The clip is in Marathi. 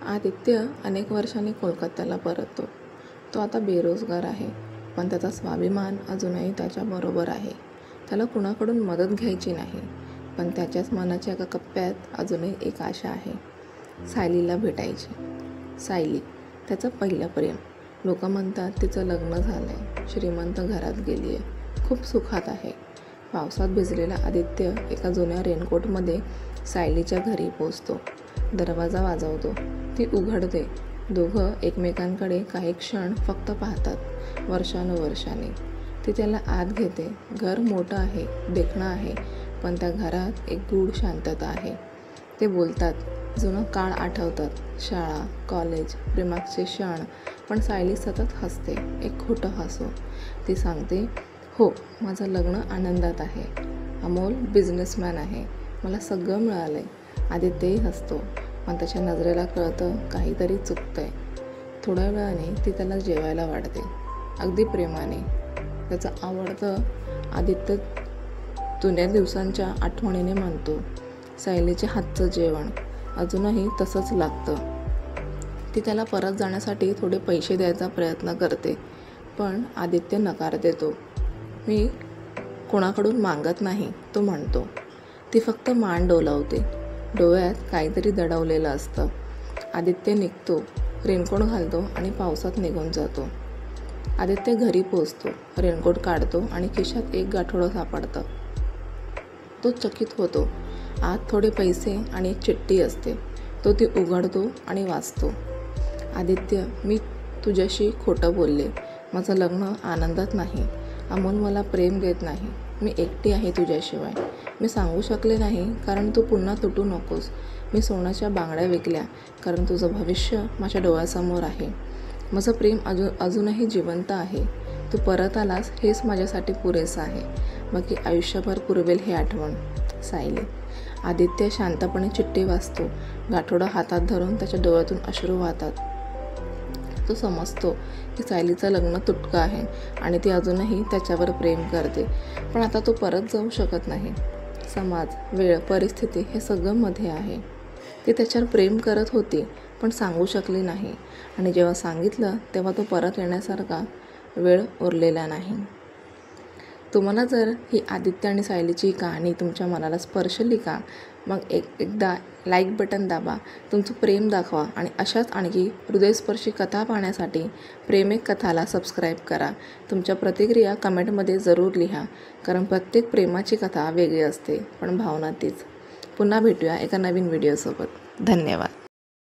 आदित्य अनेक वर्षांनी कोलकात्याला परततो. तो आता बेरोजगार आहे, पण त्याचा स्वाभिमान अजूनही त्याच्याबरोबर आहे. त्याला कुणाकडून मदत घ्यायची नाही, पण त्याच्याच मनाच्या एका कप्प्यात अजूनही एक आशा आहे, सायलीला भेटायची. सायली, त्याचं पहिलं प्रेम. लोक म्हणतात तिचं लग्न झालं आहे, श्रीमंत घरात गेली आहे, खूप सुखात आहे. पावसात भिजलेला आदित्य एका जुन्या रेनकोटमध्ये सायलीच्या घरी पोचतो. दरवाजा वाजवतो. ती उघडते. दोघं एकमेकांकडे काही क्षण फक्त पाहतात. वर्षानुवर्षांनी ती त्याला आत घेते. घर मोठं आहे, देखणं आहे, पण त्या घरात एक गूढ शांतता आहे. ते बोलतात. जुनं काळ आठवतात, शाळा, कॉलेज, प्रेमाचे क्षण. पण सायली सतत हसते, एक खोटं हसू. ती सांगते, हो, माझं लग्न आनंदात आहे. अमोल बिझनेसमॅन आहे, मला सगळं मिळालं आहे. आदित्यही हसतो, पण त्याच्या नजरेला कळतं काहीतरी चुकतंय. थोड्या वेळाने ती त्याला जेवायला वाढते, अगदी प्रेमाने. त्याचं आवडतं आदित्य जुन्या दिवसांच्या आठवणीने म्हणतो. सायलीचे हातचं जेवण अजूनही तसंच लागतं. ती त्याला परत जाण्यासाठी थोडे पैसे द्यायचा प्रयत्न करते, पण आदित्य नकार देतो. मी कोणाकडून मागत नाही, तो म्हणतो. ती फक्त मान डोलावते. डोळ्यात काहीतरी दडवलेलं असतं. आदित्य निघतो, रेनकोट घालतो आणि पावसात निघून जातो. आदित्य घरी पोचतो, रेनकोट काढतो आणि खिशात एक गाठोडं सापडतं. तो चकित होतो. आत थोडे पैसे आणि एक चिठ्ठी असते. तो ती उघडतो आणि वाचतो. आदित्य, मी तुझ्याशी खोटं बोलले. माझं लग्न आनंदात नाही. अमोल मला प्रेम देत नाही. मी एकटी आहे तुझ्याशिवाय. मी सांगू शकले नाही कारण तू पुन्हा तुटू नकोस. मी सोन्याच्या बांगड्या विकल्या कारण तुझं भविष्य माझ्या डोळ्यासमोर आहे. माझं प्रेम अजूनही जिवंत आहे. तू परत आलास हेच माझ्यासाठी पुरेसं आहे. बाकी आयुष्यभर पुरवेल हे आठवण. सायली. आदित्य शांतपणे चिठ्ठी वाचतो. गाठोडं हातात धरून त्याच्या डोळ्यातून अश्रू वाहतात. तो समजतो की सायलीचं लग्न तुटकं आहे आणि ती अजूनही त्याच्यावर प्रेम करते, पण आता तो परत जाऊ शकत नाही. समाज, वेळ, परिस्थिती हे सगळं मध्ये आहे. ती त्याच्यावर प्रेम करत होती, पण सांगू शकली नाही, आणि जेव्हा सांगितलं तेव्हा तो परत येण्यासारखा वेळ उरलेला नाही. तुम्हाला जर ही आदित्य आणि सायलीची कहाणी तुमच्या मनाला स्पर्शली का, मग एकदा लाईक बटन दाबा, तुमचं प्रेम दाखवा आणि अशाच आणखी हृदयस्पर्शी कथा पाहण्यासाठी प्रेमिक कथाला सबस्क्राईब करा. तुमच्या प्रतिक्रिया कमेंटमध्ये जरूर लिहा, कारण प्रत्येक प्रेमाची कथा वेगळी असते, पण भावना तीच. पुन्हा भेटूया एका नवीन व्हिडिओसोबत. धन्यवाद.